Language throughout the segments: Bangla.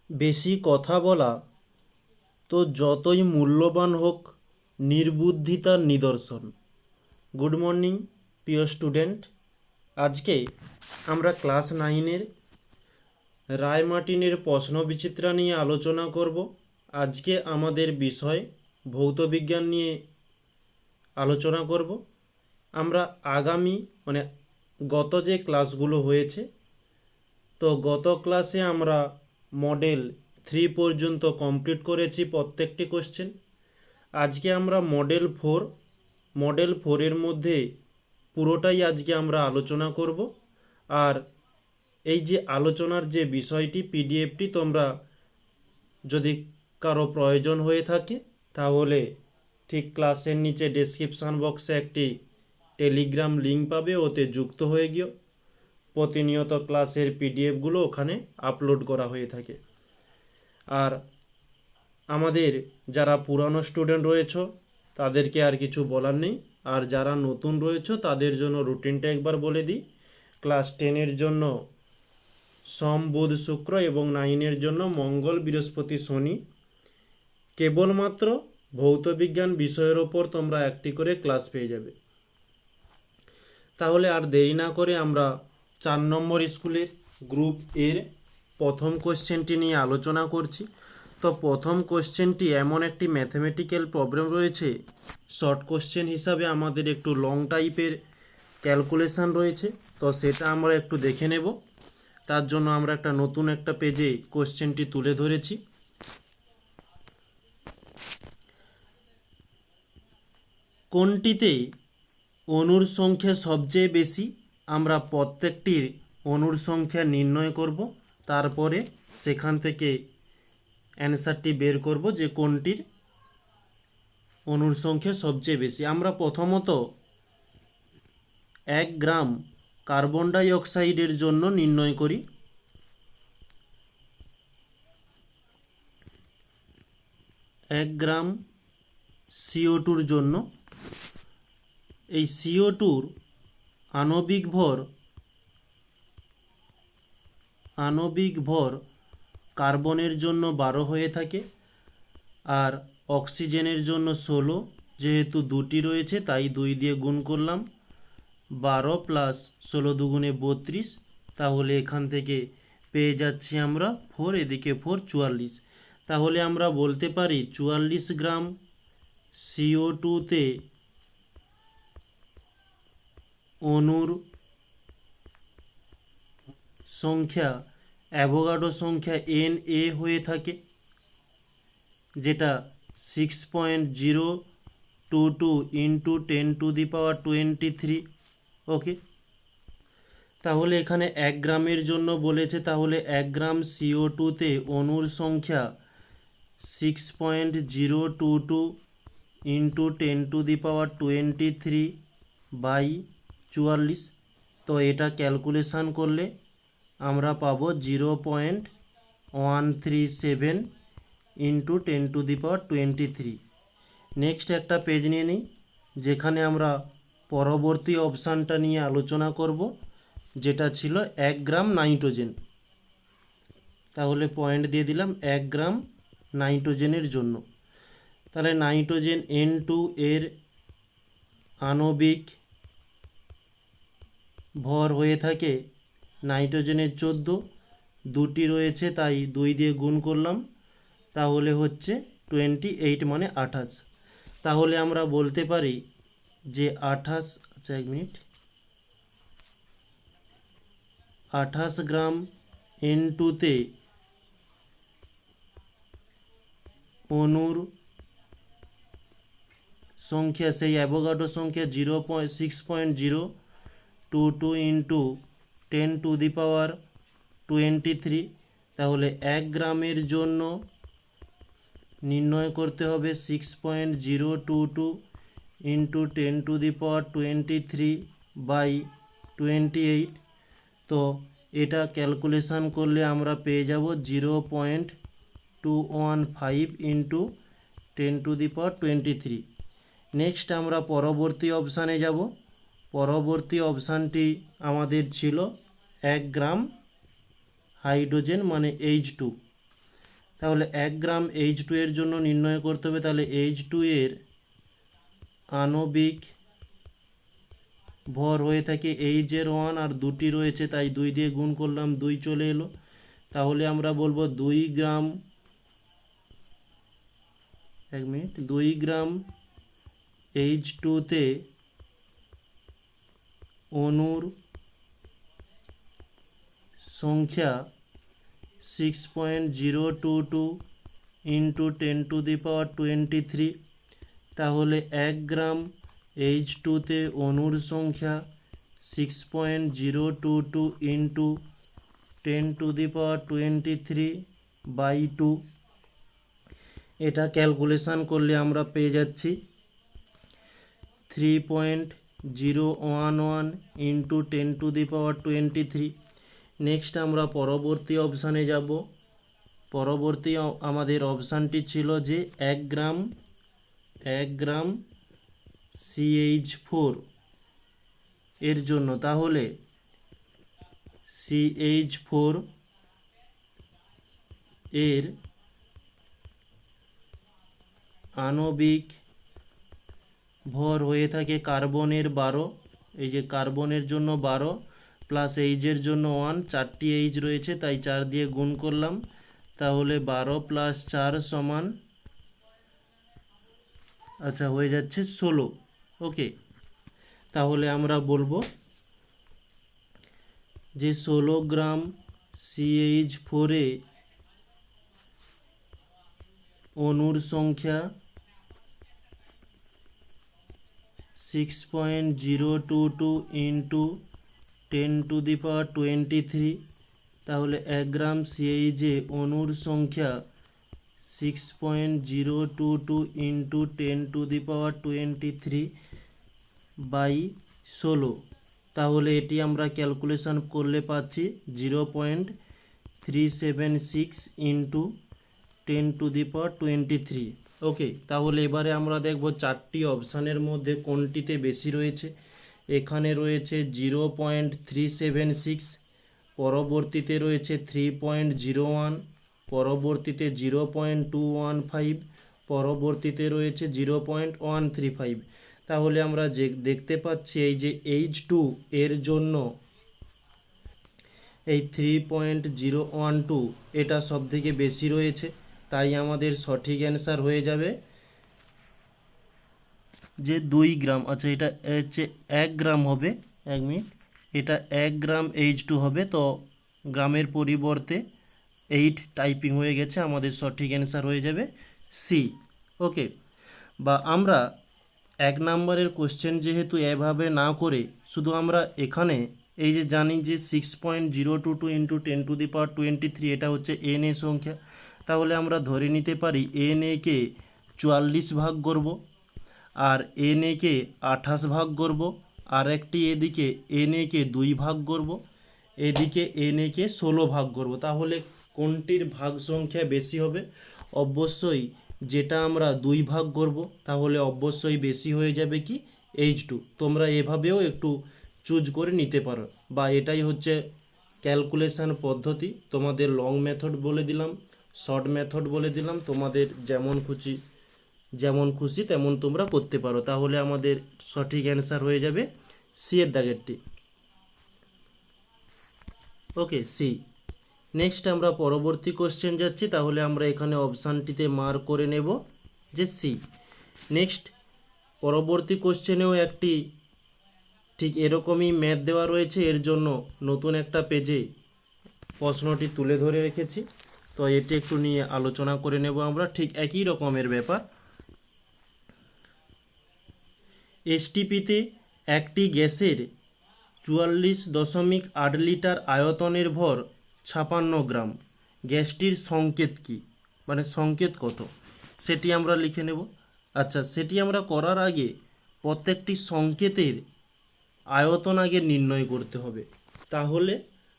বেশি কথা বলা তো যতই মূল্যবান হোক নির্বুদ্ধি তার নিদর্শন। গুড মর্নিং প্রিয় স্টুডেন্ট, আজকে আমরা ক্লাস 9-এর রায়-মার্টিনের প্রশ্নবিচিত্রা নিয়ে আলোচনা করব। আজকে আমাদের বিষয় ভৌতবিজ্ঞান নিয়ে আলোচনা করব। আমরা আগামী গত যে ক্লাসগুলো হয়েছে, তো গত ক্লাসে আমরা মডেল 3 পর্যন্ত কমপ্লিট করেছি প্রত্যেকটি কোশ্চেন। আজকে আমরা মডেল 4-এর মধ্যে পুরোটাই আজকে আমরা আলোচনা করব। আর এই যে আলোচনার যে বিষয়টি পিডিএফটি তোমরা যদি কারো প্রয়োজন হয়ে থাকে তাহলে ঠিক ক্লাসের নিচে ডেসক্রিপশান বক্সে একটি টেলিগ্রাম লিঙ্ক পাবে, ওতে যুক্ত হয়ে গিয়েও প্রতিনিয়ত ক্লাসের পিডিএফগুলো ওখানে আপলোড করা হয়ে থাকে। আর আমাদের যারা পুরানো স্টুডেন্ট রয়েছে তাদেরকে আর কিছু বলার নেই, আর যারা নতুন রয়েছে তাদের জন্য রুটিনটা একবার বলে দিই। ক্লাস 10-এর জন্য সোম, বুধ, শুক্র এবং 9-এর জন্য মঙ্গল, বৃহস্পতি, শনি। কেবলমাত্র ভৌতবিজ্ঞান বিষয়ের ওপর তোমরা একটি করে ক্লাস পেয়ে যাবে। তাহলে আর দেরি না করে আমরা 4 নম্বর স্কুলের গ্রুপ এর প্রথম কোশ্চেনটি নিয়ে আলোচনা করছি। তো প্রথম কোশ্চেনটি এমন একটি ম্যাথমেটিক্যাল প্রবলেম রয়েছে, শর্ট কোশ্চেন হিসাবে আমাদের একটু লং টাইপের ক্যালকুলেশান রয়েছে, তো সেটা আমরা একটু দেখে নেব। তার জন্য আমরা একটা নতুন একটা পেজে কোশ্চেনটি তুলে ধরেছি। কোনটিতে অণুর সংখ্যা সবচেয়ে বেশি? আমরা প্রত্যেকটির অণুর সংখ্যা নির্ণয় করব, তারপরে সেখান থেকে অ্যান্সারটি বের করব যে কোনটির অণুর সংখ্যা সবচেয়ে বেশি। আমরা প্রথমত 1 গ্রাম কার্বন ডাই অক্সাইডের জন্য নির্ণয় করি। 1 গ্রাম CO2-র জন্য, এই CO2-র আণবিক ভর কার্বনের জন্য 12 হয়ে থাকে, আর অক্সিজেনের জন্য 16। যেহেতু দুটি রয়েছে তাই 2 দিয়ে গুণ করলাম, 12 প্লাস 16 দুগুণে 32। তাহলে এখান থেকে পেয়ে যাচ্ছি আমরা 4, এদিকে 4, 44। তাহলে আমরা বলতে পারি 44 গ্রাম CO2-তে অণুর সংখ্যা অ্যাভোগাড্রো সংখ্যা Na হয়ে থাকে, যেটা 6.022 ইন্টু 10⁻23। ওকে, তাহলে এখানে 1 গ্রামের জন্য বলেছে, তাহলে 1 গ্রাম CO2-তে অণুর সংখ্যা 6.022 ইন্টু 10⁻23/44। তো এটা ক্যালকুলেশান করলে আমরা পাবো 0.137 ইন্টু 10⁻23। নেক্সট একটা পেজ নিয়ে নিই, যেখানে আমরা পরবর্তী অপশানটা নিয়ে আলোচনা করব, যেটা ছিল 1 গ্রাম নাইট্রোজেন। তাহলে পয়েন্ট দিয়ে দিলাম 1 গ্রাম নাইট্রোজেনের জন্য। তাহলে নাইট্রোজেন N2 এর আণবিক ভর হয়ে থাকে নাইট্রোজেনের 14, দুটি রয়েছে তাই 2 দিয়ে গুণ করলাম, তাহলে হচ্ছে 28 মানে 28। তাহলে আমরা বলতে পারি যে 28 গ্রাম N2-তে অণুর সংখ্যা, সেই অ্যাভোগাড্রো সংখ্যা 6.022 ইন্টু 10⁻23। তাহলে 1 গ্রামের জন্য নির্ণয় করতে হবে 6.022 ইন্টু 10⁻23/28। তো এটা ক্যালকুলেশান করলে আমরা পেয়ে যাব 0.215 ইন্টু 10⁻23। নেক্সট আমরা পরবর্তী অপশানে যাব। পরবর্তী অপশানটি আমাদের ছিল 1 গ্রাম হাইড্রোজেন মানে H2। তাহলে 1 গ্রাম H2 এর জন্য নির্ণয় করতে হবে। তাহলে H2 এর আণবিক ভর হয়ে থাকে H এর 1 আর 2টি রয়েছে, তাই 2 দিয়ে গুণ করলাম, 2 চলে এলো। তাহলে আমরা বলবো 2 গ্রাম, 1 মিনিট, 2 গ্রাম H2 তে অণুর সংখ্যা 6.022 ইন্টু 10⁻23। তাহলে 1 গ্রাম H2 তে অণুর সংখ্যা 6.022 ইন্টু 10⁻23/2। এটা ক্যালকুলেশন করলে আমরা পেয়ে যাচ্ছি 3.011 ইন্টু 10⁻23। নেক্সট আমরা পরবর্তী অপশানে যাব। পরবর্তী আমাদের অপশানটি ছিল যে 1 গ্রাম CH4 এর জন্য। তাহলে CH4 এর আণবিক ভর হয়ে থাকে কার্বনের 12, এই যে কার্বনের জন্য 12 প্লাস এইচের জন্য 1, 4টি এইচ রয়েছে তাই 4 দিয়ে গুণ করলাম। তাহলে 12 + 4 সমান, আচ্ছা, হয়ে যাচ্ছে 16। ওকে, তাহলে আমরা বলবো যে 16 গ্রাম CH4 এ অণুর সংখ্যা 6.022 ইন্টু 10⁻23। তাহলে 1 গ্রাম CH এ অণুর সংখ্যা 6.022 ইন্টু 10⁻23/16। তাহলে এটি আমরা ক্যালকুলেশন করলে পাচ্ছি 0.376 ইন্টু 10⁻23। ওকে, তাহলে এবারে আমরা দেখব 4টি অপশানের মধ্যে কোনটিতে বেশি রয়েছে। এখানে রয়েছে 0.376, পরবর্তীতে রয়েছে 3.01, পরবর্তীতে 0.215, পরবর্তীতে রয়েছে 0.135। তাহলে আমরা যে দেখতে পাচ্ছি এই যে H2 এর জন্য এই 3.012 এটা সবথেকে বেশি রয়েছে, তাই আমাদের সঠিক অ্যান্সার হয়ে যাবে যে 2 গ্রাম। আচ্ছা, এটা হচ্ছে 1 গ্রাম হবে, 1 মিনিট, এটা 1 গ্রাম H2 হবে, তো গ্রামের পরিবর্তে 8 টাইপিং হয়ে গেছে, আমাদের সঠিক অ্যান্সার হয়ে যাবে সি। ওকে, বা আমরা 1 নম্বরের কোশ্চেন যেহেতু এভাবে না করে শুধু আমরা এখানে এই যে জানি যে 6.022 ইন্টু 10⁻23 এটা হচ্ছে NA সংখ্যা, তাহলে আমরা ধরে নিতে পারি NA কে 44 ভাগ করব, আর NA কে 28 ভাগ করব, আর একটি এদিকে NA কে 2 ভাগ করব, এদিকে NA কে 16 ভাগ করব। তাহলে কোনটির ভাগ সংখ্যা বেশি হবে? অবশ্যই যেটা আমরা 2 ভাগ করব, তাহলে অবশ্যই বেশি হয়ে যাবে কি H2। তোমরা এভাবেও একটু চুজ করে নিতে পারো, বা এটাই হচ্ছে ক্যালকুলেশন পদ্ধতি। তোমাদের লং মেথড বলে দিলাম, শর্ট মেথড বলে দিলাম, তোমাদের যেমন খুশি তেমন তোমরা করতে পারো। তাহলে আমাদের সঠিক অ্যান্সার হয়ে যাবে সি এর দাগেরটি। ওকে, সি। নেক্সট আমরা পরবর্তী কোশ্চেন যাচ্ছি, তাহলে আমরা এখানে অপশানটিতে মার্ক করে নেব যে সি। নেক্সট পরবর্তী কোশ্চেনেও একটি ঠিক এরকমই ম্যাথ দেওয়া রয়েছে, এর জন্য নতুন একটা পেজে প্রশ্নটি তুলে ধরে রেখেছি, তো এটি একটু নিয়ে আলোচনা করে নেব আমরা। ঠিক একই রকমের ব্যাপার। এসটিপিতে একটি গ্যাসের 44.8 লিটার আয়তনের ভর 56 গ্রাম। গ্যাসটির সংকেত কি, মানে সংকেত কত, সেটি আমরা লিখে নেব। আচ্ছা, সেটি আমরা করার আগে প্রত্যেকটি সংকেতের আয়তন আগে নির্ণয় করতে হবে, তাহলে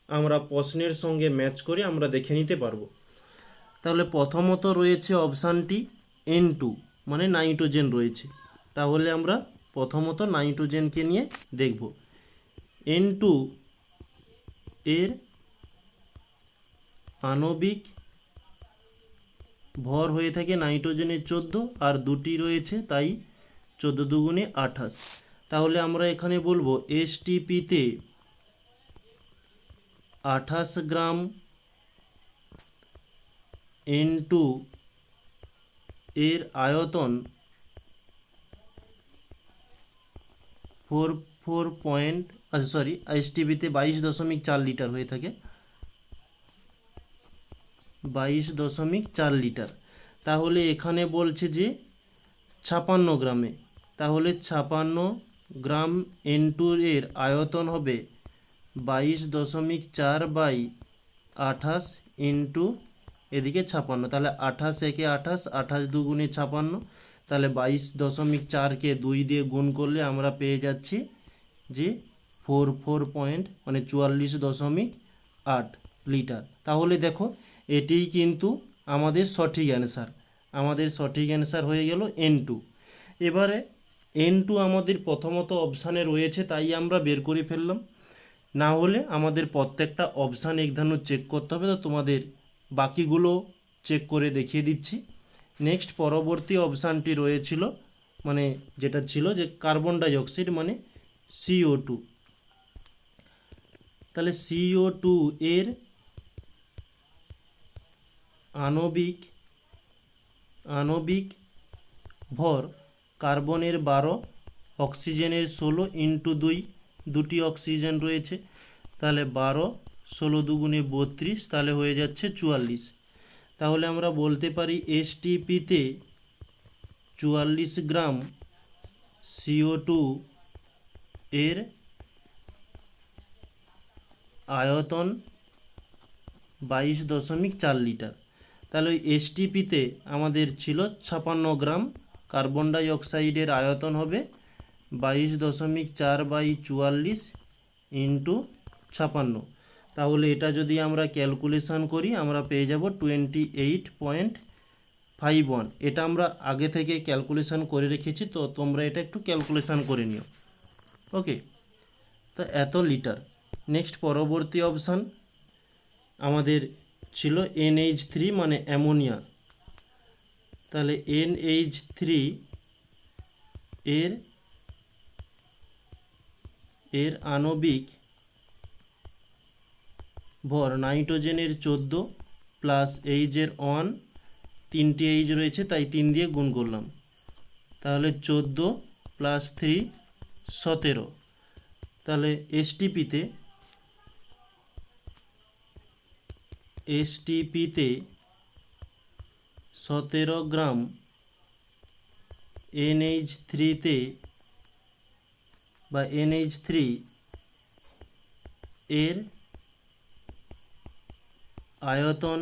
আমরা প্রশ্নের সঙ্গে ম্যাচ করে আমরা দেখে নিতে পারবো। তাহলে প্রথমত রয়েছে অপশানটি N2, মানে নাইট্রোজেন রয়েছে, তাহলে আমরা প্রথমত নাইট্রোজেনকে নিয়ে দেখব। N2 এর আণবিক ভর হয়ে থাকে নাইট্রোজেনের 14 আর দুটি রয়েছে, তাই 14 দুগুণে 28। তাহলে আমরা এখানে বলবো এসটিপিতে 28 গ্রাম N2 এর আয়তন 22.4 লিটার হয়ে থাকে, 22.4 লিটার। তাহলে এখানে বলছে যে 56 গ্রামে, তাহলে 56 গ্রাম N2 এর আয়তন হবে 22.4 বাই 28 ইন্টু এদিকে 56, তাহলে 28 একে 28, 28 দুগুণে 56, তাহলে 22.4কে 2 দিয়ে গুণ করলে আমরা পেয়ে যাচ্ছি যে 44.8 লিটার। তাহলে দেখো এটিই কিন্তু আমাদের সঠিক অ্যান্সার, আমাদের সঠিক অ্যান্সার হয়ে গেল N2। এবারে N2 আমাদের প্রথমত অপশানে রয়েছে, তাই আমরা বের করে ফেললাম, না হলে আমাদের প্রত্যেকটা অপশান একধানু চেক করতে হবে। তো তোমাদের বাকিগুলো চেক করে দেখিয়ে দিচ্ছি। নেক্সট পরবর্তী অপশানটি রয়েছিল, মানে যেটা ছিল যে কার্বন ডাইঅক্সাইড মানে CO2। তাহলে CO2 এর আণবিক ভর কার্বনের 12, অক্সিজেনের 16 ইন্টু 2, দুটি অক্সিজেন রয়েছে, তাহলে 12 16 দুগুণে 32, তাহলে হয়ে যাচ্ছে 44। তাহলে আমরা বলতে পারি এসটিপিতে 44 গ্রাম CO2 এর আয়তন 22.4 লিটার। তাহলে ওই এসটিপিতে আমাদের ছিল 56 গ্রাম, কার্বন ডাই অক্সাইডের আয়তন হবে 22.4 বাই 44 ইন্টু 56। তাহলে এটা যদি আমরা ক্যালকুলেশন করি আমরা পেয়ে যাব 28.51। এটা আমরা আগে থেকে ক্যালকুলেশন করে রেখেছি, তো তোমরা এটা একটু ক্যালকুলেশন করে নিও। ওকে, তো এত লিটার। নেক্সট পরবর্তী অপশান আমাদের ছিল NH3 মানে অ্যামোনিয়া। তাহলে NH3 এর আণবিক ভর নাইট্রোজেনের 14 প্লাস এইচের 1, 3টি এইচ রয়েছে তাই 3 দিয়ে গুণ করলাম, তাহলে 14 প্লাস 3 17। তাহলে এসটিপিতে 17 গ্রাম NH3 বা NH3 এর আয়তন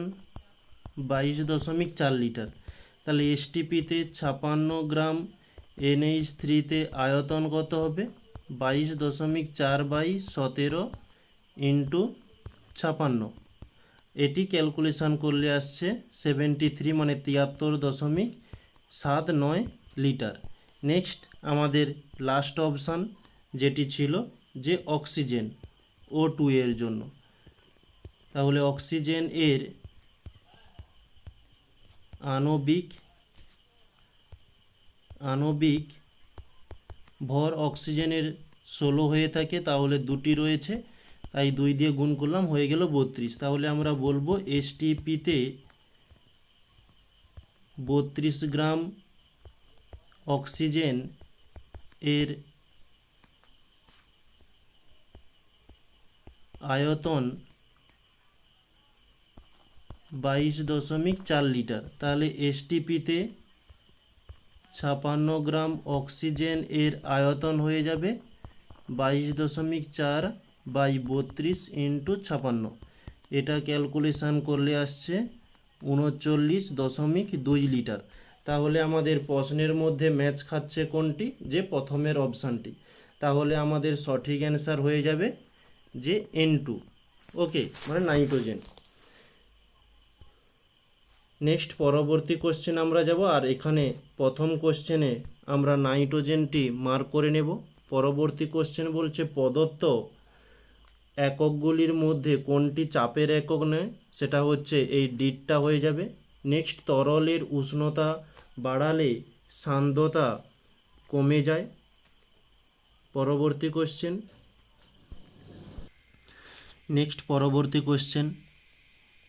22.4 লিটার। তাহলে এসটিপিতে 56 গ্রাম NH3 আয়তন কত হবে 22.4 বাই 17 ইন্টু 56। এটি ক্যালকুলেশন করলে আসছে 73 মানে 73.79 লিটার। নেক্সট আমাদের লাস্ট অপশান যেটি ছিল যে অক্সিজেন O2 এর জন্য। তাহলে অক্সিজেন এর আণবিক ভর অক্সিজেনের 16 হয়ে থাকে, তাহলে দুটি রয়েছে তাই 2 দিয়ে গুণ করলাম, হয়ে গেল 32। তাহলে আমরা বলবো এসটিপিতে 32 গ্রাম অক্সিজেন এর আয়তন 22.4 লিটার। তাহলে এসটিপিতে 56 গ্রাম অক্সিজেন এর আয়তন হয়ে যাবে 22.4 বাই 32 ইন্টু 56। এটা ক্যালকুলেশান করলে আসছে 39.2 লিটার। তাহলে আমাদের প্রশ্নের মধ্যে ম্যাচ খাচ্ছে কোনটি, যে প্রথমের অপশানটি। তাহলে আমাদের সঠিক অ্যান্সার হয়ে যাবে যে N2। ওকে, মানে নাইট্রোজেন। নেক্সট পরবর্তী কোশ্চেন আমরা যাব, আর এখানে প্রথম কোশ্চেনে আমরা নাইট্রোজেনটি মার্ক করে নেব। পরবর্তী কোশ্চেন বলছে প্রদত্ত এককগুলির মধ্যে কোনটি চাপের একক নয়, সেটা হচ্ছে এই ডিটটা হয়ে যাবে। নেক্সট, তরলের উষ্ণতা বাড়ালে সান্দ্রতা কমে যায়। পরবর্তী কোশ্চেন। নেক্সট পরবর্তী কোশ্চেন,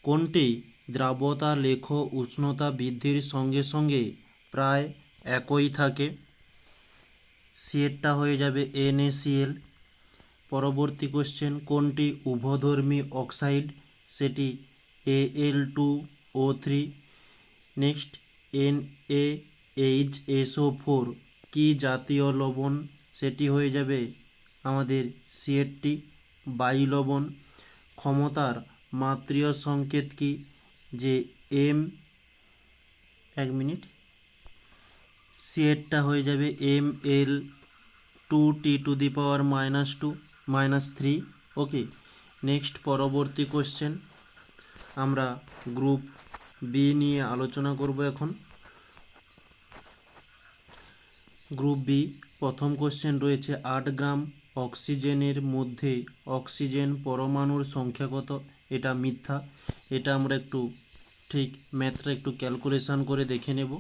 কোনটি দ্রাবতা লেখ উষ্ণতা বৃদ্ধির সঙ্গে সঙ্গে প্রায় একই থাকে? সিএরটা হয়ে যাবে NaCl। পরবর্তী কোশ্চেন, কোনটি উভধর্মী অক্সাইড? সেটি Al2O3। নেক্সট, NaHSO4 কি জাতীয় লবণ? সেটি হয়ে যাবে আমাদের সিএরটি, বায়ু লবণ। ক্ষমতার মাত্রীয় সংকেত কি? যে এক মিনিট, সিএরটা হয়ে যাবে Ml2T⁻²-3। ওকে। নেক্সট পরবর্তী কোশ্চেন, আমরা গ্রুপ বি নিয়ে আলোচনা করব এখন। গ্রুপ বি, প্রথম কোশ্চেন রয়েছে 8 গ্রাম অক্সিজেনের মধ্যে অক্সিজেন পরমাণুর সংখ্যা কত? এটা মিথ্যা। এটা আমরা একটু ঠিক ম্যাথটা একটু ক্যালকুলেশন করে দেখে নেব।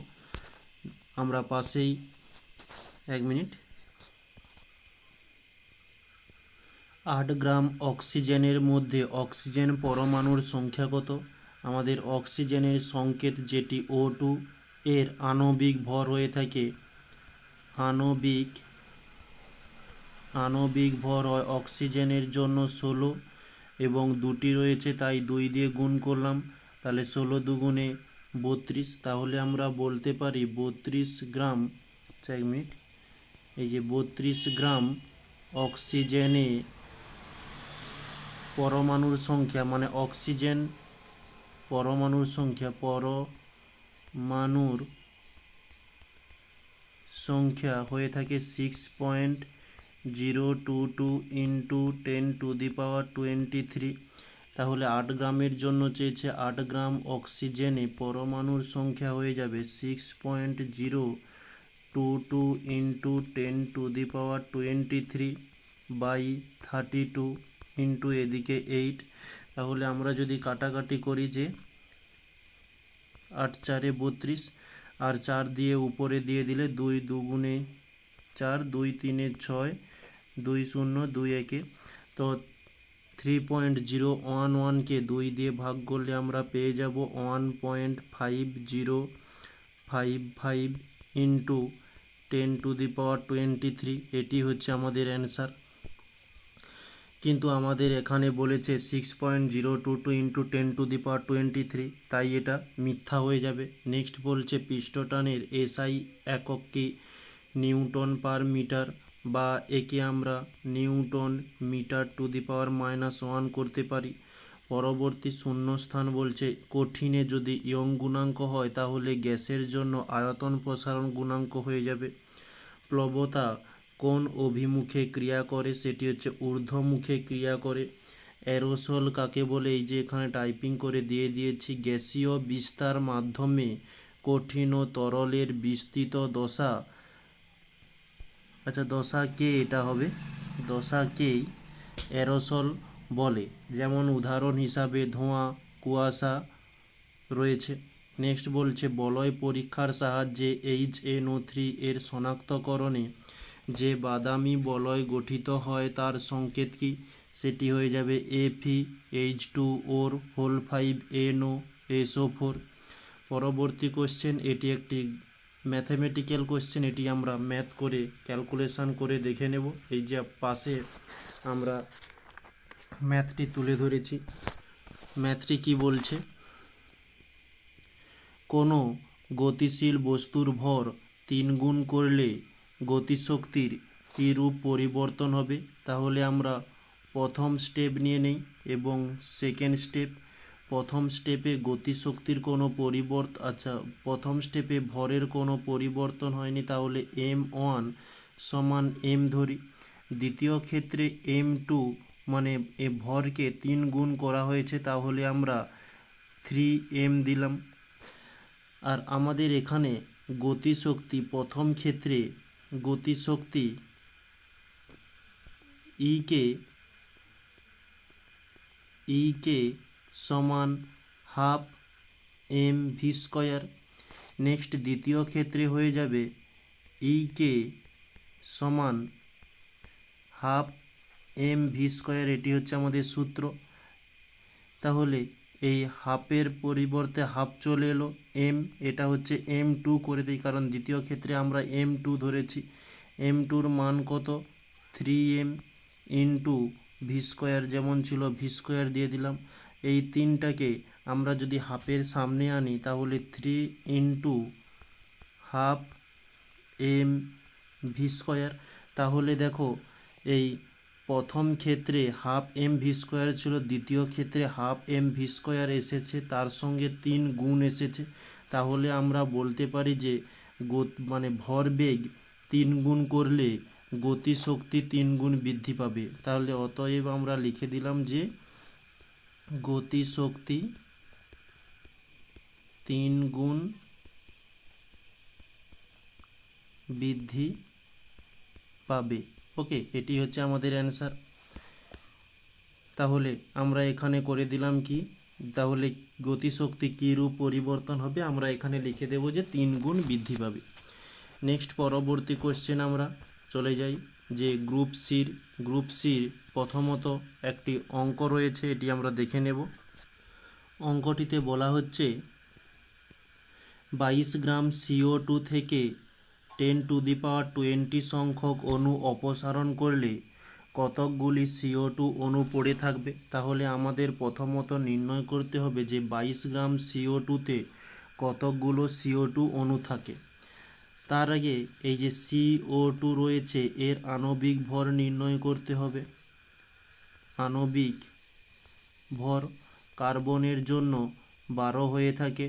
আমরা পাশেই, এক মিনিট, 8 গ্রাম অক্সিজেনের মধ্যে অক্সিজেন পরমাণুর সংখ্যা কত? আমাদের অক্সিজেনের সংকেত যেটি O2, এর আণবিক ভর হয়ে থাকে, আণবিক ভর হয় অক্সিজেনের জন্য 16 এবং দুটি রয়েছে তাই 2 দিয়ে গুণ করলাম, তাহলে 16 দুগুণে 32। তাহলে আমরা বলতে পারি 32 গ্রাম, এক মিনিট, এই যে 32 গ্রাম অক্সিজেনে পরমাণুর সংখ্যা, মানে অক্সিজেন পরমাণুর সংখ্যা হয়ে থাকে 6.022 ইন্টু 10⁻23। তাহলে 8 গ্রামের জন্য চেয়েছে 8 গ্রাম অক্সিজেনে পরমাণুর সংখ্যা হয়ে যাবে 6.022 ইন্টু 10⁻23/32 ইন্টু এদিকে 8। তাহলে আমরা যদি কাটাকাটি করি, যে 8 4 32, আর 4 দিয়ে উপরে দিয়ে দিলে 2 দুগুণে 4, 2 3 6, 2 0 2 1, তো 3.011কে 2 দিয়ে ভাগ করলে আমরা পেয়ে যাব 1.5055 ইন্টু 10⁻23। এটি হচ্ছে আমাদের অ্যান্সার। কিন্তু আমাদের এখানে বলেছে 6.022 ইন্টু 10⁻23, তাই এটা মিথ্যা হয়ে যাবে। নেক্সট বলছে পৃষ্ঠটানের SI একক কি? নিউটন পার মিটার, বা একে আমরা নিউটন মিটার টু দি পাওয়ার -1 করতে পারি। পরবর্তী শূন্যস্থান বলছে কঠিনে যদি ইয়ং গুণাঙ্ক হয় তাহলে গ্যাসের জন্য আয়তন প্রসারণ গুণাঙ্ক হয়ে যাবে। প্লবতা কোন অভিমুখে ক্রিয়া করে? সেটি হচ্ছে ঊর্ধ্বমুখে ক্রিয়া করে। অ্যারোসল কাকে বলে? এই যে এখানে টাইপিং করে দিয়ে দিয়েছি, গ্যাসীয় বিস্তার মাধ্যমে কঠিন ও তরলের বিস্তৃত দশা, আচ্ছা দশাকে এটা হবে, দশাকেই অ্যারোসল বলে। যেমন উদাহরণ হিসাবে ধোঁয়া, কুয়াশা রয়েছে। নেক্সট বলছে বলয় পরীক্ষার সাহায্যে HNO3 এর শনাক্তকরণে যে বাদামি বলয় গঠিত হয় তার সংকেত কি? সেটি হয়ে যাবে Fe2O5NoSO4। পরবর্তী কোশ্চেন, এটি একটি ম্যাথমেটিক্যাল কোশ্চেন, এটি আমরা ম্যাথ করে ক্যালকুলেশন করে দেখে নেব। এই যে পাশে আমরা ম্যাথটি তুলে ধরেছি। ম্যাথটি কি বলছে? কোনো গতিশীল বস্তুর ভর 3 গুণ করলে গতিশক্তির কী রূপ পরিবর্তন হবে? তাহলে আমরা প্রথম স্টেপ নিয়ে নেই এবং সেকেন্ড স্টেপ। প্রথম স্টেপে গতিশক্তির কোনো প্রথম স্টেপে ভরের কোনো পরিবর্তন হয়নি, তাহলে m1 সমান m ধরি। দ্বিতীয় ক্ষেত্রে m2 মানে এ ভরকে 3 গুণ করা হয়েছে, তাহলে আমরা 3m দিলাম। আর আমাদের এখানে গতিশক্তি, প্রথম ক্ষেত্রে গতিশক্তি E কে সমান half m v square. Next দ্বিতীয় ক্ষেত্রে হয়ে যাবে কে সমান হাফ এম ভি স্কয়ার, এটি হচ্ছে আমাদের সূত্র। তাহলে এই হাফের পরিবর্তে হাফ চলে এলো, এম, এটা হচ্ছে m2 করে দিই, কারণ দ্বিতীয় ক্ষেত্রে আমরা m2 ধরেছি। m2-র মান কত? 3m ইন্টু ভি স্কোয়ার, যেমন ছিল ভি স্কোয়ার দিয়ে দিলাম। এই তিনটাকে আমরা যদি হাফের সামনে আনি তাহলে 3 into half m v square. তাহলে দেখো এই প্রথম ক্ষেত্রে হাফ এম ভি স্কোয়ার ছিল, দ্বিতীয় ক্ষেত্রে হাফ এম ভি স্কোয়ার এসেছে, তার সঙ্গে 3 গুণ এসেছে। তাহলে আমরা বলতে পারি যে ভরবেগ 3 গুণ করলে গতিশক্তি 3 গুণ বৃদ্ধি পাবে। তাহলে অতএব আমরা লিখে দিলাম যে গতিশক্তি 3 গুণ বৃদ্ধি পাবে। ওকে, এটি হচ্ছে আমাদের অ্যান্সার। তাহলে আমরা এখানে করে দিলাম কি, তাহলে গতিশক্তি কী রূপ পরিবর্তন হবে আমরা এখানে লিখে দেব যে 3 গুণ বৃদ্ধি পাবে। নেক্সট পরবর্তী কোশ্চেন আমরা চলে যাই যে গ্রুপ সির প্রথমত একটি অঙ্ক রয়েছে, এটি আমরা দেখে নেব। অঙ্কটিতে বলা হচ্ছে 22 গ্রাম CO2 থেকে 10⁻20 সংখ্যক অণু অপসারণ করলে কতকগুলি CO2 অণু পড়ে থাকবে। তাহলে আমাদের প্রথমত নির্ণয় করতে হবে যে 22 গ্রাম CO2-তে কতকগুলো CO2 অণু থাকে। তার আগে এই যে CO2 রয়েছে এর আণবিক ভর নির্ণয় করতে হবে। আণবিক ভর কার্বনের জন্য 12 হয়ে থাকে,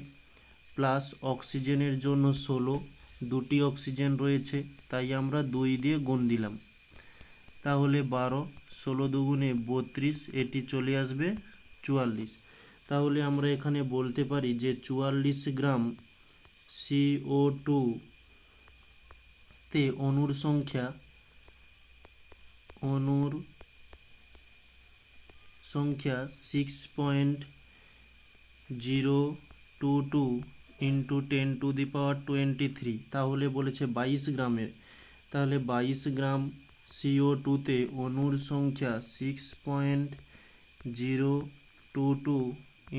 প্লাস অক্সিজেনের জন্য 16, দুটি অক্সিজেন রয়েছে তাই আমরা 2 দিয়ে গুণ দিলাম। তাহলে 12, 16 দুগুণে 32, এটি চলে আসবে 44। তাহলে আমরা এখানে বলতে পারি যে 44 গ্রাম CO2 তে অণুর সংখ্যা 6.022 ইন্টু 10⁻23। তাহলে বলেছে 22 গ্রামের, তাহলে 22 গ্রাম CO2-তে অণুর সংখ্যা 6.022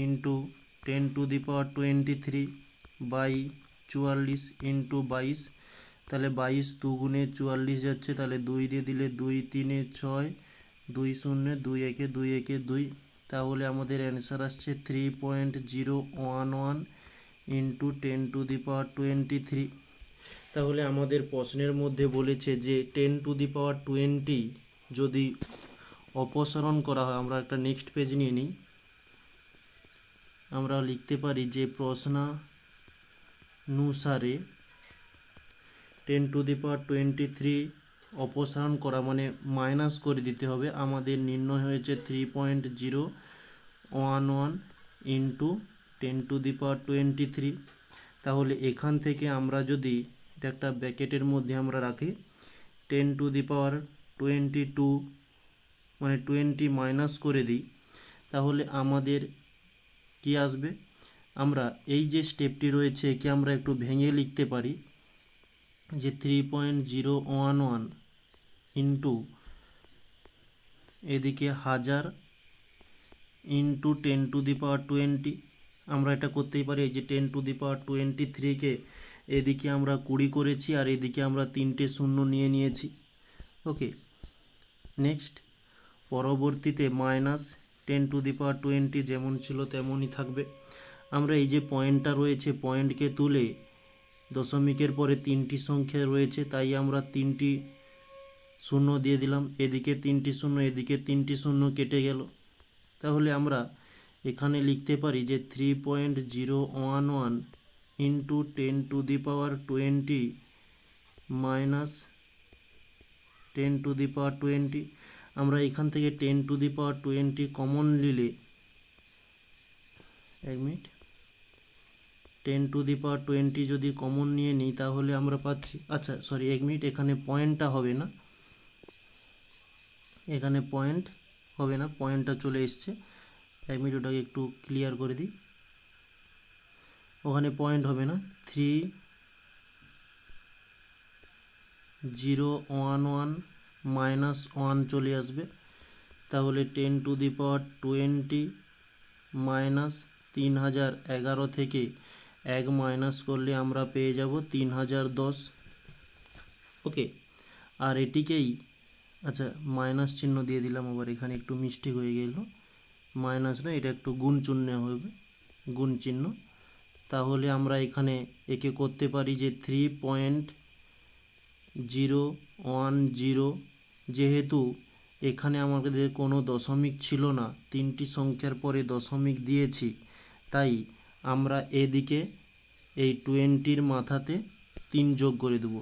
ইন্টু 10⁻23 বাই 44 ইন্টু 22। তাহলে 22 দুগুণে 44 যাচ্ছে, তাহলে 2 দিয়ে দিলে 2 3 6, 2 0 2 1 2 1 2। তাহলে আমাদের অ্যান্সার আসছে 3.011 ইন্টু 10⁻23। তাহলে আমাদের প্রশ্নের মধ্যে বলেছে যে 10⁻20 যদি অপসারণ করা হয়, আমরা একটা নেক্সট পেজ নিয়ে নিই। আমরা লিখতে পারি যে প্রশ্নানুসারে 10⁻23 অপসারণ করা মানে মাইনাস করে দিতে হবে। আমাদের নির্ণয় হয়েছে 3.011 ইন্টু 10⁻23। তাহলে এখান থেকে আমরা যদি এটা একটা ব্র্যাকেটের মধ্যে আমরা রাখি 10⁻22 মানে 20 মাইনাস করে দিই, তাহলে আমাদের কি আসবে? আমরা এই যে স্টেপটি রয়েছে একে আমরা একটু ভেঙে লিখতে পারি যে 3.011 ইন্টু এদিকে 1000 ইন্টু 10⁻20। আমরা এটা করতেই পারি, এই যে 10⁻23-কে এদিকে আমরা 20 করেছি আর এদিকে আমরা 3টে শূন্য নিয়ে নিয়েছি। ওকে, নেক্সট পরবর্তীতে মাইনাস 10⁻20 যেমন ছিল তেমনই থাকবে। আমরা এই যে পয়েন্টটা রয়েছে পয়েন্টকে তুলে দশমিকের পরে 3টি সংখ্যা রয়েছে তাই আমরা 3টি শূন্য দিয়ে দিলাম, এদিকে 3টি শূন্য এদিকে 3টি শূন্য কেটে গেল। তাহলে আমরা এখানে লিখতে পারি যে 3.011 ইন্টু 10⁻20 মাইনাস 10⁻20। আমরা এখান থেকে 10⁻20 কমন নিলে 10⁻20 যদি কমন নিয়ে নিই তাহলে আমরা পাচ্ছি, আচ্ছা সরি 1 মিনিট, এখানে পয়েন্টটা হবে না, এখানে পয়েন্ট হবে না, পয়েন্টটা চলে এসছে। 1 মিনিট ওটাকে একটু ক্লিয়ার করে দিই। ওখানে পয়েন্ট হবে না, 3011 -1 চলে আসবে। তাহলে 10⁻20 -3011 থেকে 1 মাইনাস করলে আমরা পেয়ে যাব 3010। ওকে, আর এটিকেই আচ্ছা মাইনাস চিহ্ন দিয়ে দিলাম, আবার এখানে একটু মিস্টেক হয়ে গেল, মাইনাস নয়, এটা একটু গুণ চিহ্ন হবে, গুণ চিহ্ন। তাহলে আমরা এখানে একে করতে পারি যে 3.010, যেহেতু এখানে আমাদের কোনো দশমিক ছিল না, 3টি সংখ্যার পরে দশমিক দিয়েছি, তাই আমরা এদিকে এই 20-র মাথাতে 3 যোগ করে দেব,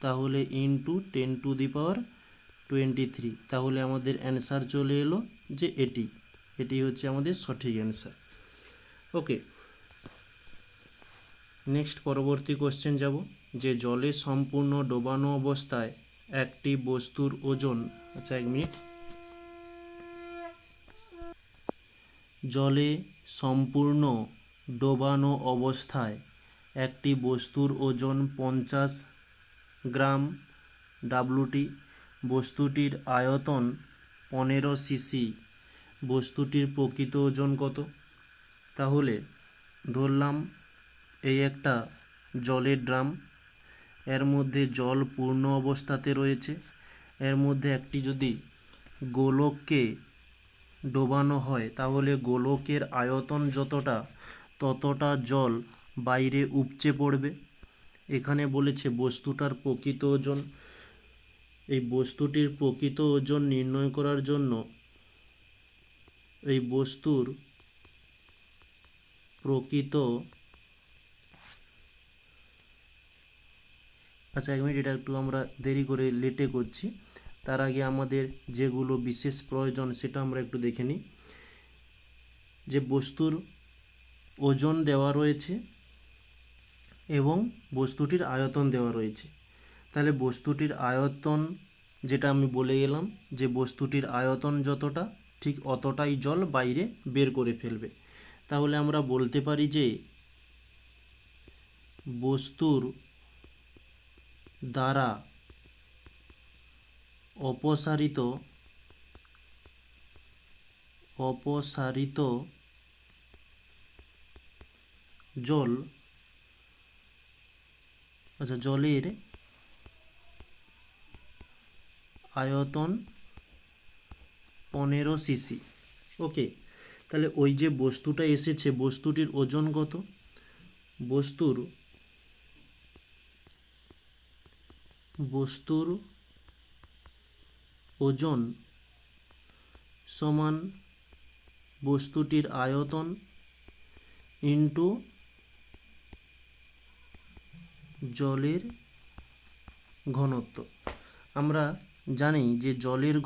তাহলে ইন্টু 10⁻23। তাহলে আমাদের অ্যান্সার চলে এলো যে এটি হচ্ছে আমাদের সঠিক অ্যান্সার। ওকে, নেক্সট পরবর্তী কোশ্চেন যাব, যে জলে সম্পূর্ণ ডোবানো অবস্থায় একটি বস্তুর ওজন, আচ্ছা 1 মিনিট, জলে সম্পূর্ণ ডোবানো অবস্থায় একটি বস্তুর ওজন 50 গ্রাম ডাব্লুটি, বস্তুটির আয়তন 15 সিসি, বস্তুটির প্রকৃত ওজন কত? তাহলে ধরলাম এই একটা জলের ড্রাম, এর মধ্যে জল পূর্ণ অবস্থাতে রয়েছে, এর মধ্যে একটি যদি গোলককে ডোবানো হয়, তাহলে গোলকের আয়তন যতটা, ততটা জল বাইরে উপচে পড়বে। এখানে বলেছে বস্তুটার প্রকৃত ওজন। এই বস্তুটির প্রকৃত ওজন নির্ণয় করার জন্য এই বস্তুর প্রকৃত, আচ্ছা 1 মিনিট, এটা একটু আমরা দেরি করে লেটে করছি, তার আগে আমাদের যেগুলো বিশেষ প্রয়োজন সেটা আমরা একটু দেখে নিই। যে বস্তুর ওজন দেওয়া রয়েছে এবং বস্তুটির আয়তন দেওয়া রয়েছে, তাহলে বস্তুটির আয়তন যেটা আমি বলে গেলাম, যে বস্তুটির আয়তন যতটা, ঠিক অতটাই জল বাইরে বের করে ফেলবে। তাহলে আমরা বলতে পারি যে বস্তুর দ্বারা অপসারিত জল, আচ্ছা জলের আয়তন 15 সিসি। ওকে, তাহলে ওই যে বস্তুটা এসেছে, বস্তুটির ওজন কত? বস্তুর ওজন সমান বস্তুটির আয়তন ইন্টু জলের ঘনত্ব। আমরা জানি যে জলের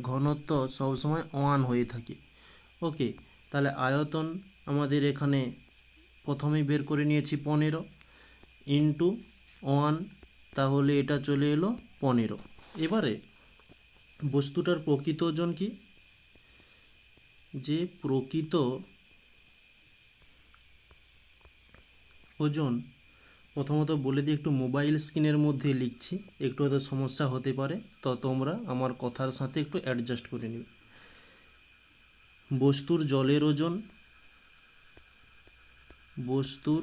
ঘনত্ব সবসময় 1 হয়ে থাকে। ওকে, তাহলে আয়তন আমাদের এখানে প্রথমেই বের করে নিয়েছি 15 ইন্টু 1, তাহলে এটা চলে এলো 15। এবারে বস্তুটার প্রকৃত ওজন কি? যে প্রকৃত ওজন, প্রথমত বলে দিই, একটু মোবাইল স্ক্রিনের মধ্যে লিখছি, একটু হয়তো সমস্যা হতে পারে, তো তোমরা আমার কথার সাথে একটু অ্যাডজাস্ট করে নিবে। বস্তুর জলের ওজন, বস্তুর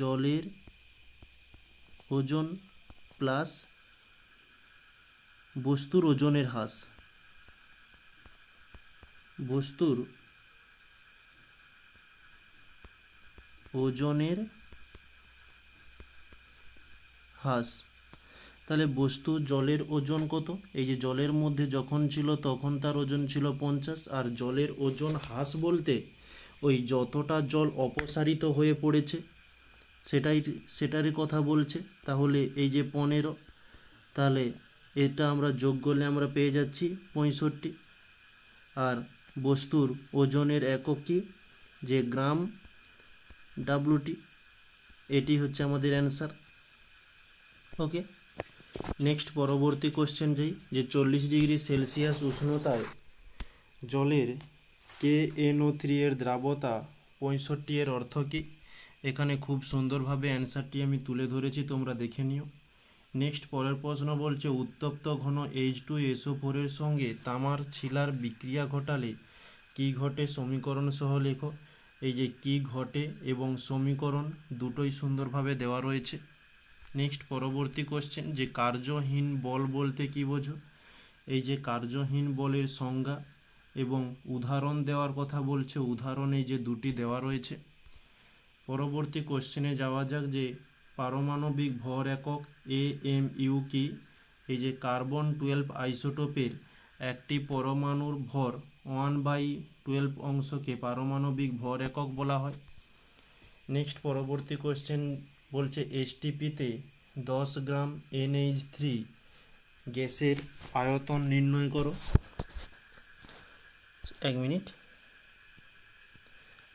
জলের ওজন প্লাস বস্তুর ওজনের হ্রাস, বস্তুর ওজনের হ্রাস। তাহলে বস্তু জলের ওজন কত? এই যে জলের মধ্যে যখন ছিল তখন তার ওজন ছিল 50, আর জলের ওজন হ্রাস বলতে ওই যতটা জল অপসারিত হয়ে পড়েছে সেটারই কথা বলছে। তাহলে এই যে 15, তাহলে এটা আমরা যোগ করলে আমরা পেয়ে যাচ্ছি 65। আর বস্তুর ওজনের একক কি? যে গ্রাম ডাব্লুটি, এটি হচ্ছে আমাদের অ্যান্সার। ওকে, নেক্সট পরবর্তী কোশ্চেন যাই, যে 40°C উষ্ণতায় জলের KNO3 এর দ্রাবতা 65 এর অর্থ কী? এখানে খুব সুন্দরভাবে অ্যান্সারটি আমি তুলে ধরেছি, তোমরা দেখে নিও। নেক্সট পরের প্রশ্ন বলছে উত্তপ্ত ঘন H2SO4 এর সঙ্গে তামার ছিলার বিক্রিয়া ঘটালে কি ঘটে সমীকরণ সহ লেখো। এই যে কি ঘটে এবং সমীকরণ দুটোই সুন্দরভাবে দেওয়া রয়েছে। নেক্সট পরবর্তী কোশ্চেন, যে কার্যহীন বল বলতে কি বোঝো। এই যে কার্যহীন বলের সংজ্ঞা এবং উদাহরণ দেওয়ার কথা বলছে, উদাহরণ এই যে দুটি দেওয়া রয়েছে। পরবর্তী কোশ্চেনে যাওয়া যাক, যে পারমাণবিক ভর একক AMU কি। এই যে কার্বন 12 আইসোটোপের একটি পরমাণুর ভর 1/12 অংশকে পারমাণবিক ভর একক বলা হয়। নেক্সট পরবর্তী কোশ্চেন বলছে STPতে 10 গ্রাম NH3 গ্যাসের আয়তন নির্ণয় করো। এক মিনিট,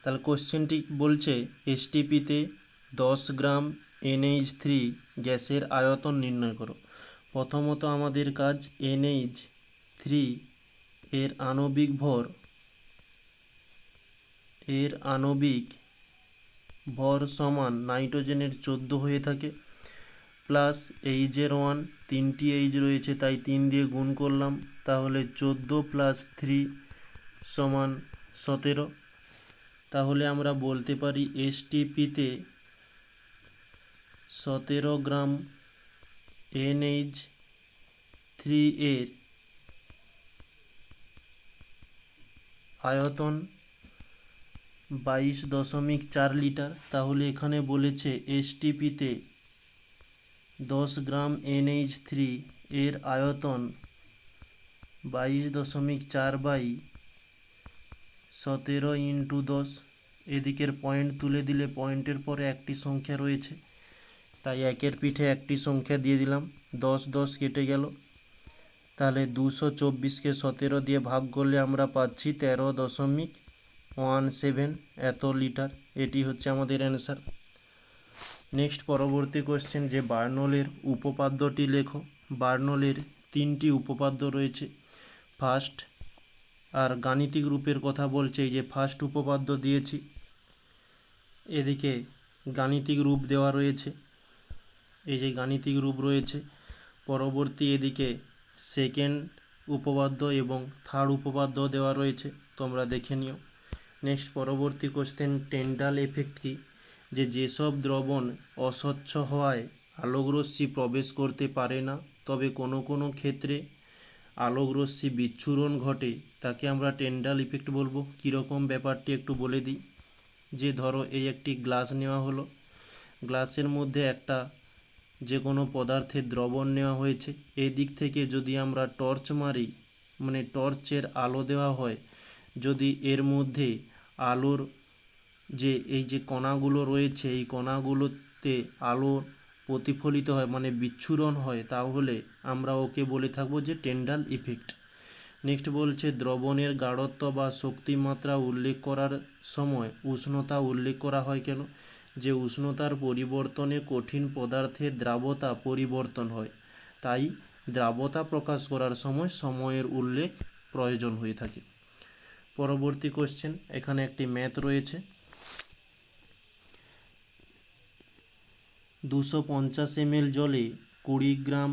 তাহলে কোশ্চেনটি বলছে STPতে 10 গ্রাম NH3 গ্যাসের আয়তন নির্ণয় করো। প্রথমত আমাদের কাজ NH3 এর আণবিক ভর সমান নাইট্রোজেনের 14 হয়ে থাকে, প্লাস এইচের 1, 3টি এইচ রয়েছে তাই 3 দিয়ে গুণ করলাম, তাহলে 14 + 3 সমান 17। তাহলে আমরা বলতে পারি STPতে 17 গ্রাম NH3 এর আয়তন 22.4 লিটার। তাহলে এখানে বলেছে STPতে 10 গ্রাম NH3 এর আয়তন 22.4/17 × 10। এদিকের পয়েন্ট তুলে দিলে পয়েন্টের পরে একটি সংখ্যা রয়েছে, তাই একের পিঠে একটি সংখ্যা দিয়ে দিলাম, 10 10 কেটে গেল। তাহলে 224কে 17 দিয়ে ভাগ করলে আমরা পাচ্ছি 13.17 এত লিটার। এটি হচ্ছে আমাদের অ্যান্সার। নেক্সট পরবর্তী কোশ্চেন, যে বার্নলের উপপাদ্যটি লেখো। বার্নলের 3টি উপপাদ্য রয়েছে। ফার্স্ট, আর গাণিতিক রূপের কথা বলছে, এই যে ফার্স্ট উপপাদ্য দিয়েছি, এদিকে গাণিতিক রূপ দেওয়া রয়েছে, এই যে গাণিতিক রূপ রয়েছে। পরবর্তী এদিকে সেকেন্ড উপপাদ্য এবং থার্ড উপপাদ্য দেওয়া রয়েছে, তোমরা দেখে নিও। নেক্সট পরবর্তী কোশ্চেন, টেন্ডাল এফেক্ট কি। যেসব দ্রবণ অস্বচ্ছ হওয়ায় আলোকরশ্মি প্রবেশ করতে পারে না, তবে কোনো কোনো ক্ষেত্রে আলোকরশ্মি বিচ্ছুরণ ঘটে, তাকে আমরা টেন্ডাল ইফেক্ট বলবো। কীরকম ব্যাপারটি একটু বলে দিই। যে ধরো এই একটি গ্লাস নেওয়া হলো, গ্লাসের মধ্যে একটা যে কোনো পদার্থের দ্রবণ নেওয়া হয়েছে, এই দিক থেকে যদি আমরা টর্চ মারি, মানে টর্চের আলো দেওয়া হয়, যদি এর মধ্যে আলোর যে এই যে কণাগুলো রয়েছে, এই কণাগুলোতে আলো প্রতিফলিত হয়, মানে বিচ্ছুরণ হয়, তাহলে আমরা ওকে বলে থাকবো যে টেন্ডাল ইফেক্ট। নেক্সট বলছে দ্রবণের গাঢ়ত্ব বা শক্তিমাত্রা উল্লেখ করার সময় উষ্ণতা উল্লেখ করা হয় কেন। যে উষ্ণতার পরিবর্তনে কঠিন পদার্থের দ্রাবতা পরিবর্তন হয়, তাই দ্রাবতা প্রকাশ করার সময় সময়ের উল্লেখ প্রয়োজন হয়ে থাকে। পরবর্তী কোশ্চেন, এখানে একটি ম্যাথ রয়েছে। 250 ml জলে 20 গ্রাম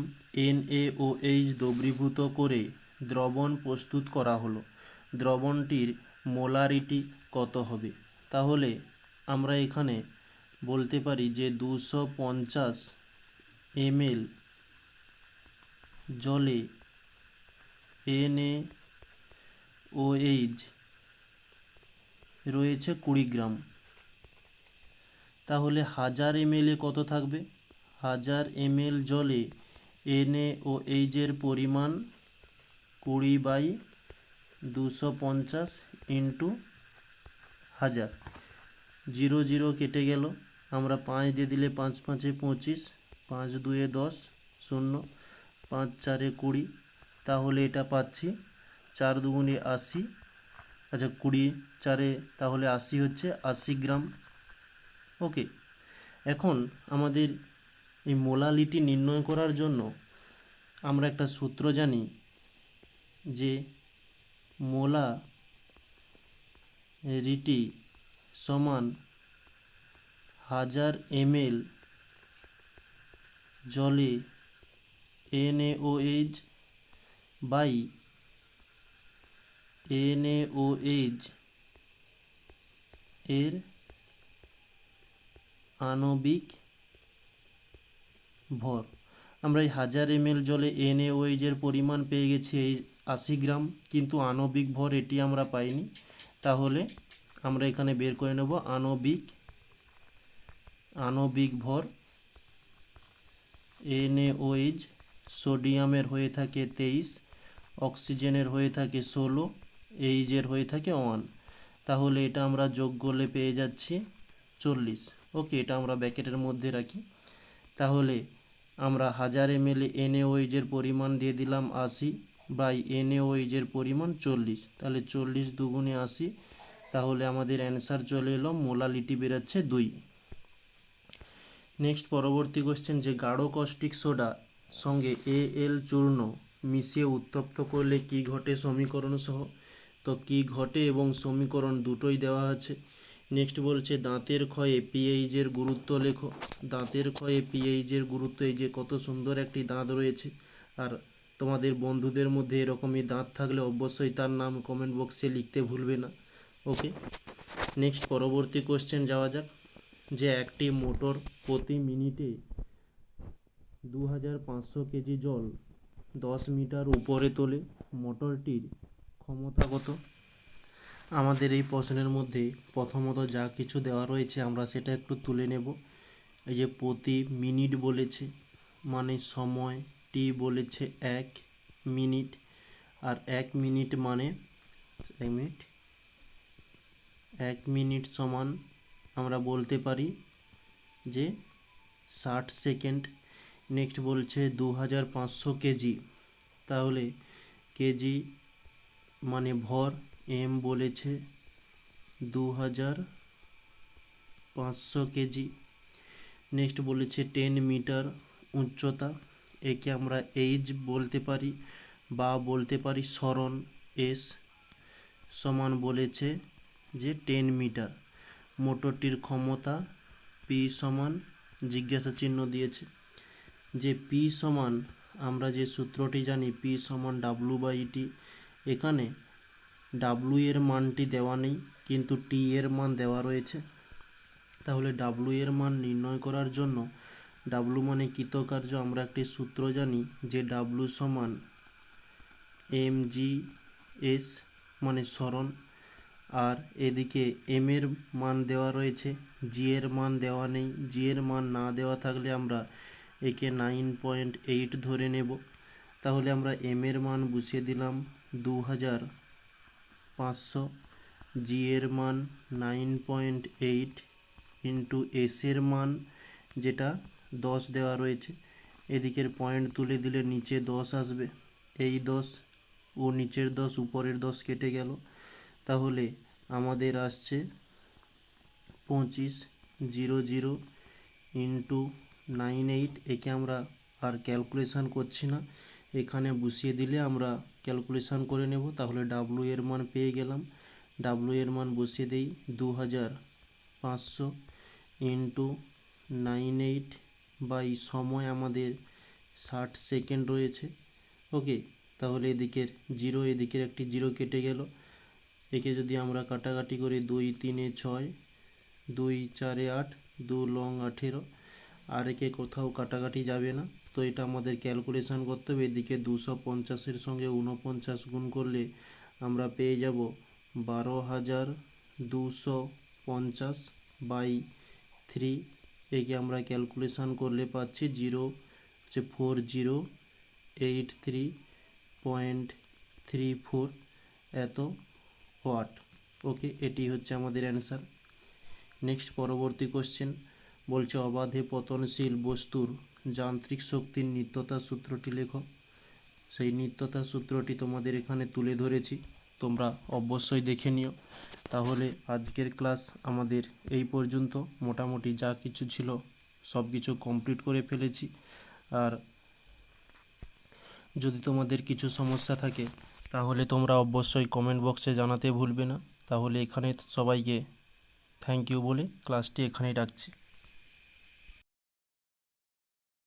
NaOH দ্রবীভূত করে দ্রবণ প্রস্তুত করা হলো। দ্রবণটির মোলারিটি কত হবে? তাহলে আমরা এখানে বলতে পারি যে 250 ml জলে NaOH রয়েছে 20 গ্রাম, তাহলে 1000 ml কত থাকবে? 1000 ml জলে NaOH এর পরিমাণ 20/250 × 1000। 0 0 কেটে গেল, আমরা 5 দিয়ে দিলে 5 5 25, 5 2 10, 0, 5 4 20, তাহলে এটা পাচ্ছি 4 2 80। আচ্ছা 20 4 তাহলে 80 হচ্ছে 80 গ্রাম। ওকে, এখন আমাদের এই মোলালিটি নির্ণয় করার জন্য আমরা একটা সূত্র জানি যে মোলারিটি সমান 1000 ml জলে NaOH বাই NaOH এর আণবিক ভর। আমরা এই 1000 ml জলে NaOH এর পরিমাণ পেয়ে গেছি এই 80 গ্রাম, কিন্তু আণবিক ভর এটি আমরা পাইনি। তাহলে আমরা এখানে বের করে নেব আণবিক ভর। NaOH সোডিয়ামের হয়ে থাকে 23, অক্সিজেনের হয়ে থাকে 16, এইচের হয়ে থাকে 1। তাহলে এটা আমরা যোগ করলে পেয়ে যাচ্ছি 40। ওকে, এটা আমরা ব্র্যাকেটের মধ্যে রাখি। তাহলে আমরা 1000 ml NaOH এর পরিমাণ দিয়ে দিলাম 80 বাই NaOH এর পরিমাণ 40। তাহলে 40 দুগুণে 80, তাহলে আমাদের অ্যান্সার চলে এলো, মোলালিটি বেরোচ্ছে 2। নেক্সট পরবর্তী কোশ্চেন, যে গাঢ় কস্টিক সোডা সঙ্গে Al চূর্ণ মিশিয়ে উত্তপ্ত করলে কি ঘটে সমীকরণ সহ। তো কি ঘটে এবং সমীকরণ দুটোই দেওয়া আছে। নেক্সট বলছে দাঁতের ক্ষয়ে পিএইচ এর গুরুত্ব লেখো। দাঁতের ক্ষয়ে পিএইচ এর গুরুত্ব, এই যে কত সুন্দর একটি দাঁত রয়েছে, আর তোমাদের বন্ধুদের মধ্যে এরকমই দাঁত থাকলে অবশ্যই তার নাম কমেন্ট বক্সে লিখতে ভুলবে না। ওকে, নেক্সট পরবর্তী কোশ্চেন যাওয়া যাক, যে একটি মোটর প্রতি মিনিটে 2500 কেজি জল 10 মিটার উপরে তোলে, মোটরটির ক্ষমতা কত। আমাদের এই প্রশ্নের মধ্যে প্রথমত যা কিছু দেওয়া রয়েছে আমরা সেটা একটু তুলে নেব। এই যে প্রতি মিনিট বলেছে, মানে সময়, টি বলেছে 1 মিনিট, আর 1 মিনিট মানে 1 মিনিট সমান আমরা বলতে পারি যে 60 সেকেন্ড। নেক্সট বলছে 2500 কেজি, তাহলে কেজি মানে ভর, এম বলেছে 2500 কেজি। নেক্সট বলেছে 10 মিটার উচ্চতা, একে আমরা এইচ বলতে পারি বা বলতে পারি সরণ, এস সমান বলেছে যে 10 মিটার। মোটরটির ক্ষমতা পি সমান জিজ্ঞাসা চিহ্ন দিয়েছে, যে পি সমান আমরা যে সূত্রটি জানি পি সমান W/T। এখানে W এর মানটি দেওয়া নেই, কিন্তু টি এর মান দেওয়া রয়েছে। তাহলে W এর মান নির্ণয় করার জন্য, W মানে কৃতকার্য, আমরা একটি সূত্র জানি যে W সমান mg/s মানে সরণ, আর এদিকে এম এর মান দেওয়া রয়েছে, জি এর মান দেওয়া নেই। জি এর মান না দেওয়া থাকলে আমরা একে 9.8 ধরে নেব। তাহলে আমরা এম এর মান বসিয়ে দিলাম 2500, জি এর মান 9.8 ইন্টু এস এর মান যেটা 10 দেওয়া রয়েছে, এদিকের পয়েন্ট তুলে দিলে নিচে 10 আসবে। এই 10 ও নিচের 10 উপরের 10 কেটে গেল, তাহলে আমাদের আসছে 2500 ইন্টু 98। একে আমরা আর ক্যালকুলেশান করছি না, এখানে বসিয়ে দিলে আমরা ক্যালকুলেশান করে নেব। তাহলে ডাব্লু এর মান পেয়ে গেলাম। ডাব্লু এর মান বসিয়ে দেই 2500 ইন্টু 98 বাই সময় আমাদের 60 সেকেন্ড রয়েছে। ওকে, তাহলে এদিকের জিরো, এদিকের একটি জিরো কেটে গেল। একে যদি আমরা কাটাকাটি করি 2 3 6, 2 4 8, 2 লং 18, আর একে কোথাও কাটাকাটি যাবে না, তো এটা আমাদের ক্যালকুলেশন করতে হবে। এদিকে 250-এর সঙ্গে 49 গুণ করলে আমরা পেয়ে যাব 12250 বাই 3। একে আমরা ক্যালকুলেশন করলে পাচ্ছি 4083.34 এত ওয়াট। ওকে, এটি হচ্ছে আমাদের অ্যান্সার। নেক্সট পরবর্তী কোশ্চেন বলছে অবাধে পতনশীল বস্তুর যান্ত্রিক শক্তির নিত্যতা সূত্রটি লেখো। সেই নিত্যতা সূত্রটি তোমাদের এখানে তুলে ধরেছি, তোমরা অবশ্যই দেখে নিও। তাহলে আজকের ক্লাস আমাদের এই পর্যন্ত। মোটামুটি যা কিছু ছিল সব কিছু কমপ্লিট করে ফেলেছি। আর যদি তোমাদের কিছু সমস্যা থাকে তাহলে তোমরা অবশ্যই কমেন্ট বক্সে জানাতে ভুলবে না। তাহলে এখানে সবাইকে থ্যাংক ইউ বলে ক্লাসটি এখানেই রাখছি।